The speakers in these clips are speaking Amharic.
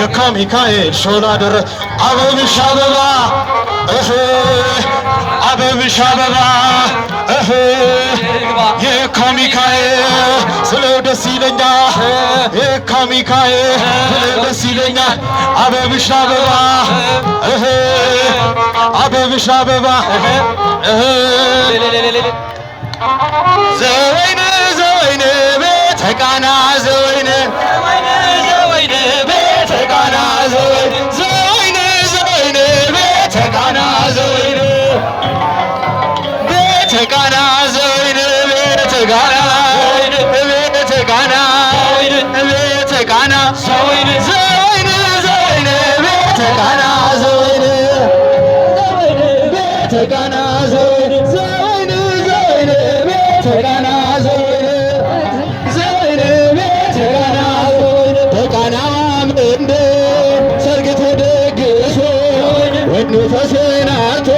የካሚካኤል ሾላ ደረሰ አበብሽ አበባ አበብሽ አበባ የካሚካኤል ስለው ደስ ይለኛል የካሚካኤል ስለው ደስ ይለኛል አበብሽ አበባ አበብሽ አበባ ዘወይነ ዘወይነ ቤተ ቃና ዘወይነ ዘወይነ ቤተ ቃና ዘወይነ ዘወይነ ዘወይነ ቤተ ቃና ዘወይነ ቤተ ቃና ዘወይነ ቤተ ቃና ቤተ ቃና ቤተ ቃና ዘወይነ ዘወይነ ዘወይነ ቤተ ቃና ዘወይነ ቤተ ቃና ዘወይነ ዘወይነ ዘወይነ ቤተ ቃና ዘወይነ ዘወይነ ቤተ ቃና ዘወይነ በቃና ምንድ ሰርግ ተደግሶ ወይኑ ተሰናድቶ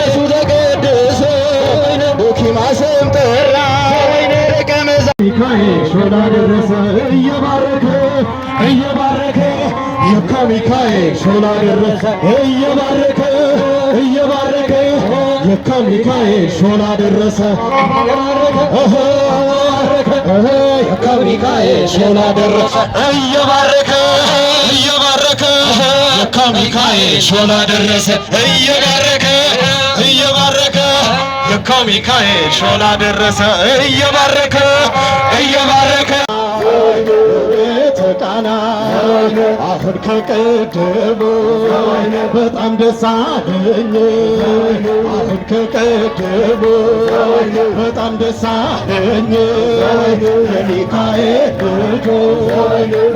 እሱ ተቀድሶ ዶኪማስም ጠራ ደቀ መዛሙርት ሚካኤል ሾላ ደረሰ እየባረከ እየባረከ የካሚካኤል ሾላ ደረሰ እየባረከ እየባረከ የካሚካኤል ሾላ ደረሰ የካሚካኤል ሾላ ደረሰ እየባረከ እየባረከ የካሚካኤል ሾላ ደረሰ እየባረከ እየባረከ የካሚካኤል ሾላ ደረሰ እየባረከ እየባረከ ቃና አሁን ከቀደሙ በጣም ደስ አለኝ አሁን ከቀደሙ በጣም ደስ አለኝ የሚካኤል ልጆ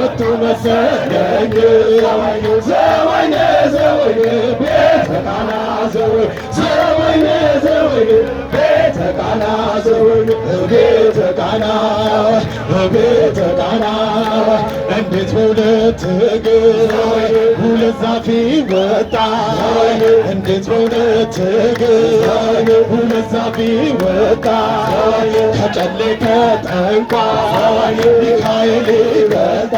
መጡ መሰለኝ ዘወይነ ዘወይነ ቤተ ቃና ዘወይነ ዘወይነ ቤተ ቃና ዘወይነ ቤተ ቃና ቤተ ቃና እንዴት በሁለት እግር ሁለት ዛፍ ወጣ እንዴት በሁለት እግር ሁለት ዛፍ ወጣ ከጨሌ ከጠንቋይ ሚካኤል ይበልጣ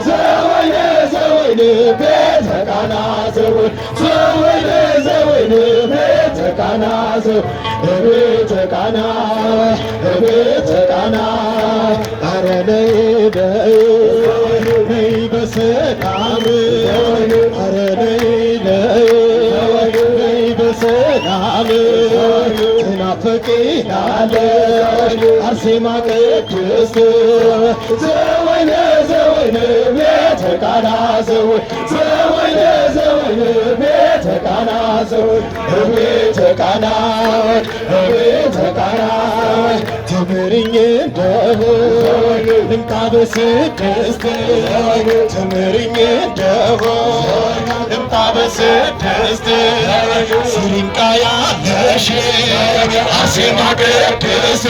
ዘወይነ ዘወይነ ቤተ ቃና ዘወይነ ዘወይነ ቤተ ቃና ቤተ ቃና ቤተ ቃና ኧረ ነይ ነይ በሰላም ኧረ ነይ ነይ በሰላም ትናፍቂናለሽ አርሴማ ቅድስት ዘወይነ ዘወይነ ቤተ ቃና ዘወይነ ዘወይነ ቤተ ቃና ቤተ ቃና ቤተ ቃና ትምርኝ እንደሆን ልምጣ በስድስት ትምርኝ እንደሆን ልምጣ በስድስት ሲሪንቃ ያለሽ አርሴማ ቅድስት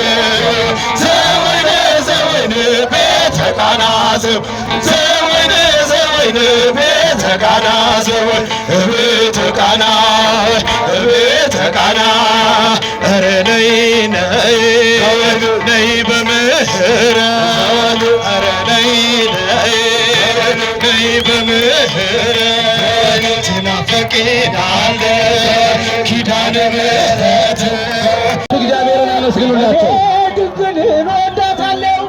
ዘወይነ ዘወይነ ቤተ ቃና ዘወይነ ዘወይነ ቤተ ቃና ቤተ ቃና ቤተ ቃና ኧረ ነይ ነይ ነይ በምህረት ኧረ ነይ ነይ ነይ በምህረት ትናፍቂናለሽ ኪዳነ ምሕረት እግዚአብሔርን አመስግኑላቸው። ድንግልን ወዳታለሁ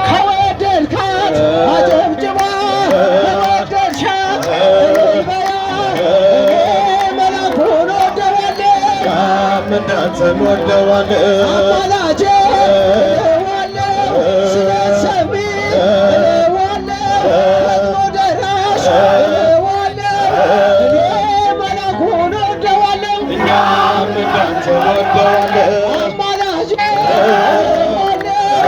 ከወደድካት አጨብጭባ ከወደድሻት መላኩን ወደዋለሁ እንዳንተን ወደዋለሁ አማላጄ እለዋለሁ ስለሰሚ እለዋለሁ ፈጥኖ ደራሽ እለዋለሁ እኔ መላኩን ወደዋለሁ እኛም እንዳንተን ወደዋለሁ አማላጄ እለዋለሁ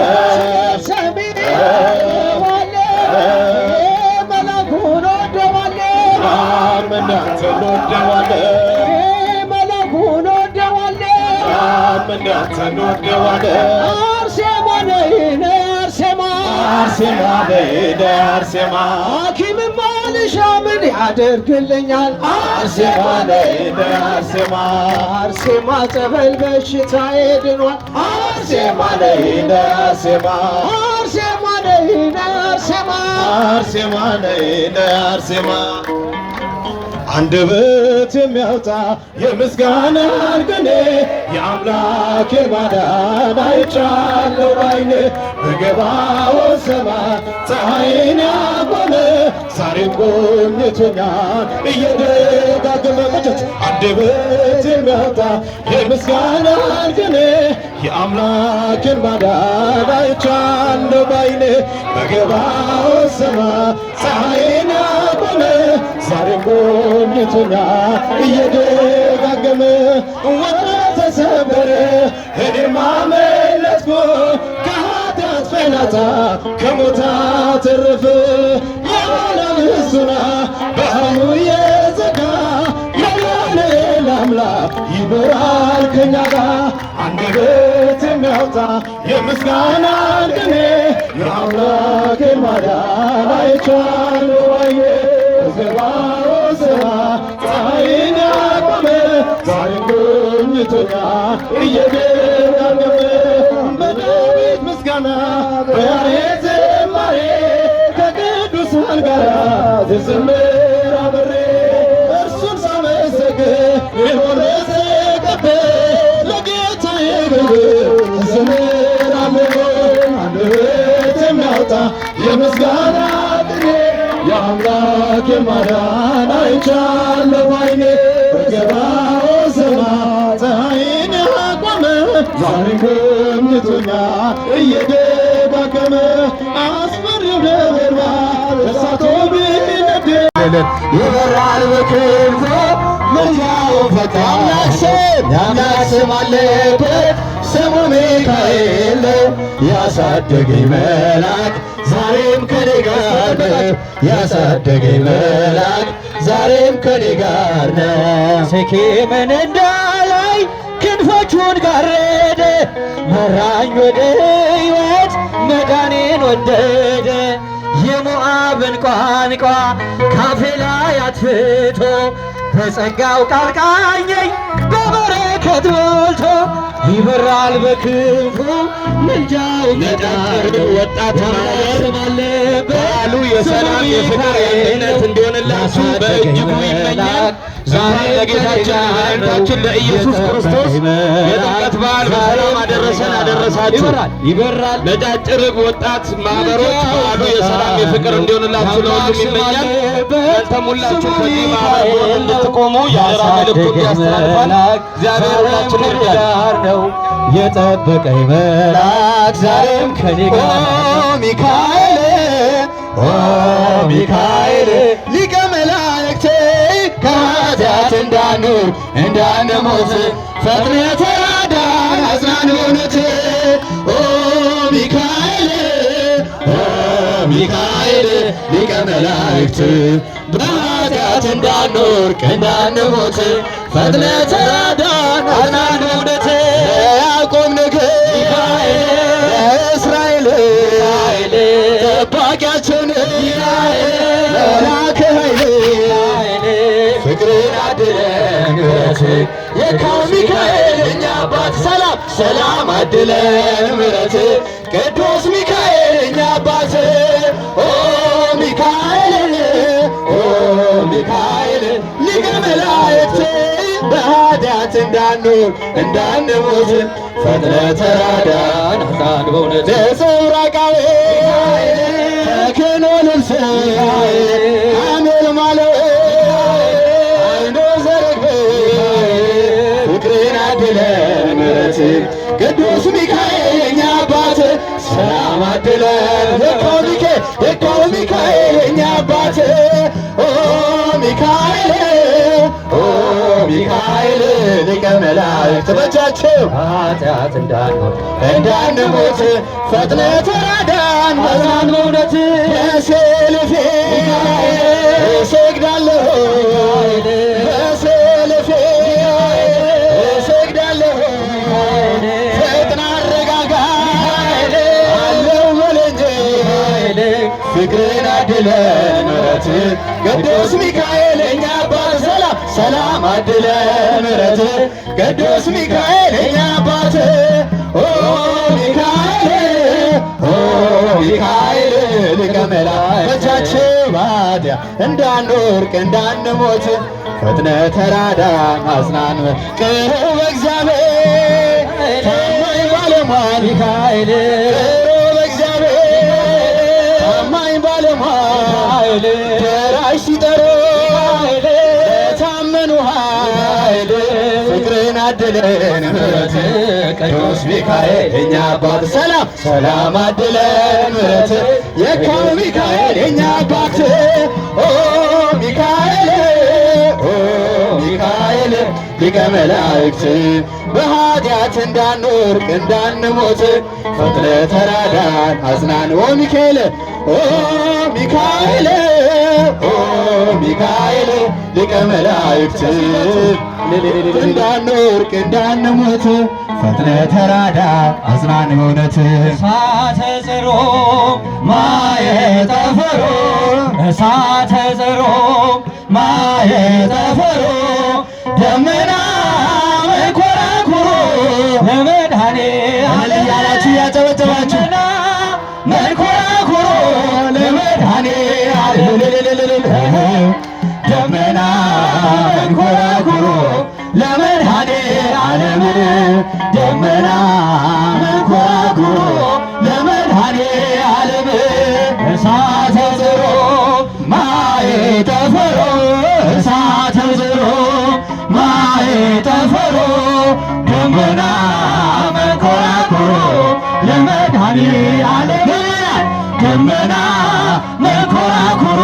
ስለሰሚ እለዋለሁ እኔ መላኩን ወደዋለሁ እኛም እንዳንተን ወደዋለሁ እንዳንተን ወደዋለሁ አርሴማ ነይ አርሴማ አርሴማ ነይ አርሴማ ሐኪምም አልሻ ምን ያደርግልኛል አርሴማ ነይ አርሴማ አርሴማ ጸበል በሽታዬ ድኗል አርሴማ ነይ አርሴማ አርሴማ ነይ ለአርሴማ ነይ ለአርሴማ አንደበት የሚያወጣ የምስጋናን ቅኔ የአምላኬን ማዳን አይቻለሁ ባይኔ በገባኦን ሰማይ ፀሐይን ያቆመ ዛሬም ጎብኝቶኛል እየደጋገመ አንደበት የሚያወጣ የምስጋናን ቅኔ የአምላኬን ማዳን አይቻለሁ ባይኔ በገባኦን ሰማይ ፀሐይን ያቆመ ዛሬም ጎብኝቶኛል እየደጋገመ ወጥመድ ተሰበረ እኔም አመለጥኩ ከኃጢአት ፈላጻ ከሞት አተረፈ የዓለም ሕዝና ባህሩ የዘጋ የዳንኤል አምላክ ይኖራል ከእኛ ጋር አንደበት የሚያወጣ የምስጋናን ቅኔ የአምላኬን ማዳን አይቻለሁ ባይኔ በገባኦን ሰማይ ፀሐይን ያቆመ ዛሬም ጎብኝቶኛል እየደጋገመ በዳዊት ምስጋና በያሬድ ዝማሬ ከቅዱሳን ጋር ስዘምር አብሬ እርሱን ሳመሰግን ልሆን ስቀበል ለጌታዬ ክብር ስዘምር አብሬ አንደበት የሚያወጣ የምስጋና ቅኔ የአምላኬን ማዳን አይቻለሁ ባይኔ በገባኦን ሰማይ ፀሐይን ያቆመ ዛሬም ጎብኝቶኛል እየደጋገመ አስፈሪው ነበልባል እሳቱ ቢነድ ይበራል በክንፉ ምልጃው ፈጣን የአምላክ ስም አለበት ስሙ ሚካኤል ነው ያሳደገኝ መልአክ ዛሬም ከኔ ጋር ነው ያሳደገኝ መልአክ ዛሬም ከኔ ጋር ነው። ሴኬምን እንዳላይ ክንፎቹን ጋረደ መራኝ ወደ ሕይወት መዳኔን ወደደ የሞዓብን ቋንቋ ካፌ ላይ አጥፍቶ በጸጋው ቃል ቃኘኝ በበረከት ሞልቶ ይበራል በክንፉ ምልጃው መዳር ወጣት ማለበት በዓሉ የሰላም የፍቅር የእምነት እንዲሆንላችሁ በእጅጉ ይመኛል። ዛሬ ለጌታችን ለመድኃኒታችን ለኢየሱስ ክርስቶስ የጥምቀት በዓል በሰላም አደረሰን አደረሳችሁ። ይበራል ነጫጭ ርግብ ወጣት ማህበሮች በዓሉ የሰላም የፍቅር እንዲሆንላችሁ ለሁሉም ይመኛል። እናንተም ሁላችሁ ከዚህ ማህበር ጎን እንድትቆሙ የአደራ መልእክቱን ያስተላልፋል። እግዚአብሔር ሁላችን ይርዳን ነው የጠበቀኝ መልአክ ዛሬም ከኔ ጋር ሚካኤል ሚካኤል ሊቀ መላእክት ከኃጢአት እንዳንኖር እንዳንሞት ፈጥነህ ተራዳን አጽናን በእውነት ሚካኤል ሚካኤል ሊቀ መላእክት በኃጢአት እንዳንኖር እንዳንሞት ፈጥነህ ተራዳን አጽናን በእውነት ያዕቆብ ነገድ ሚካኤል ለእስራኤል ጠባቂያቸው ሚካኤል መልአከ ኃይል ፍቅርን አድለን ምሕረት የካው ሚካኤል እኛ አባት ሰላም ሰላም አድለን ምሕረት ቅዱስ ሚካኤል እኛ አባት ሚካኤል ሚካኤል ሊቀ መላእክት በኃጢአት እንዳንኖር እንዳንሞት ፈጥነህ ተራዳን አጽናን በእውነት ለጽራቃዌ ተክህኖ ልብስ አመልማለ አይኖ ዘርግቤ ፍቅርን አድለን ምሕረት ቅዱስ ሚካኤል እኛ አባት ሰላም አድለን ደካው ሚካኤል እኛ አባት ሚካኤል ሚካኤል ሊቀ መላእክት በጃቸው ኃጢአት እንዳንኖር እንዳንሞት ፈጥነህ ተራዳን አጽናን በእውነት በሰልፌ እሰግዳለሁ በሰልፌ እሰግዳለሁ ፈጥነህ አረጋጋ አለው በል እንጂ ፍቅርን አድለን ምሕረት ቅዱስ ሚካኤል እኛ አባት ሰላም አድለን ምሕረት ቅዱስ ሚካኤል እኛ አባት ሚካኤል ሚካኤል ሊቀ መላእክት በእጃቸው ባዲያ እንዳንወርቅ እንዳንሞት ፈጥነ ተራዳን አጽናን ቅርብ እግዚአብሔር ታማኝ ባለሟል ሚካኤል ቅርብ እግዚአብሔር ታማኝ ባለሟል ደራሽ ሲጠሩ ለታመኑ ኃይል ፍቅርን አድለን ምሕረት ቅዱስ ሚካኤል የኛ አባት ሰላም ሰላም አድለን ምሕረት የካው ሚካኤል የኛ አባት ኦ ሚካኤል ሚካኤል ሊቀ መላእክት በኃጢአት እንዳንወርቅ እንዳንሞት ፈጥነ ተራዳን አጽናን ኦ ሚካኤል ኦ ሚካኤል ኦ ሚካኤል ሊቀ መላእክት እንዳንወርቅ እንዳንሞት ፈጥነ ተራዳን አጽናን በእውነት እሳተ ዘሮ ማየጠፈሮ እሳተ ዘሮ ማየጠፈሮ ደመና መንኮራኩሮ ለመድኃኔዓለም እያላችሁ ያጨበጨባችሁ መንኮራኩሮ ለመድኃኔዓለም ደመና መንኮራኩሮ ለመድኃኔዓለም ደመና መንኮራኩሮ ለመድኃኔዓለም እሳተ ዘሮ ማየጠፈሮ እሳተ ዘሮ ማየጠፈሮ ደመና መንኮራኩሮ ለመድኃኔዓለም ደመና መንኮራኩሮ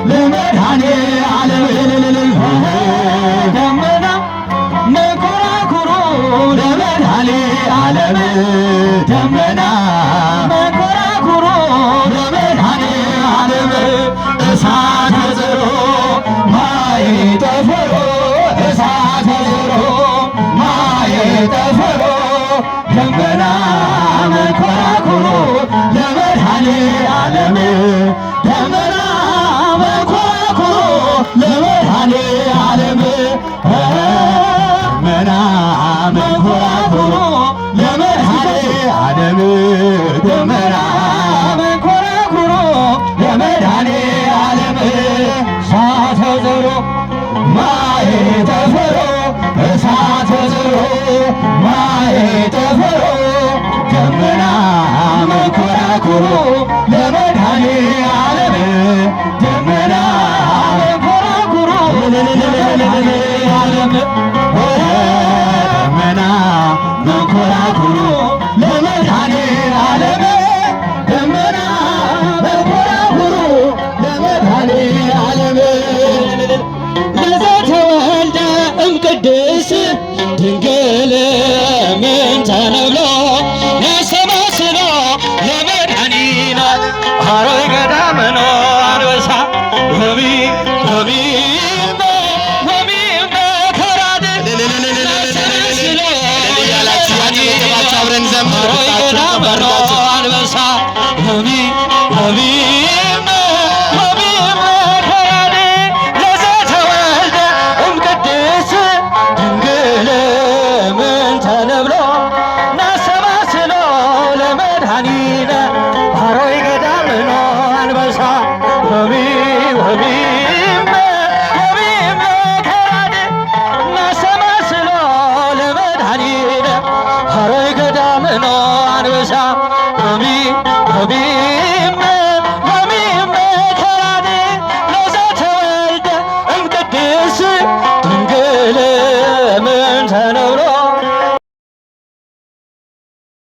ለመድኃኔዓለም ደመና መንኮራኩሮ ለመድኃኔዓለም ደመና መንኮራኩሮ ለመድኃኔዓለም እሳተ ዘሮ ማየጠፈሮ እሳተ ዘሮ ማየጠፈሮ ደመና መንኮራኩሮ ለመድኃኔዓለም ደመና መንኮራኩሮ ለመድኃኔዓለም ደመና መንኮራኩሮ ለመድኃኔዓለም ደመና መንኮራኩሮ ለመድኃኔዓለም እሳተ ዘሮ ማየጠፈሮ እሳተ ዘሮ ማየጠፈሮ ደመና መንኮራኩሮ ለመድኃኔዓለም ደመና መንኮራኩሮ ለመድኃኔዓለም ደመና መንኮራኩሮ ለመድኃኔዓለም ደመና መንኮራኩሮ ለመድኃኔዓለም ለዘተወልደ እምቅድስት ድንግል ምንተ ነብሎ ነሰማስሎ ለመድኃኒነ ኀረይ ገዳመኖ አንበሳ ከራድ ነሰማስሎ ኀረይ ገዳመኖ አንበሳ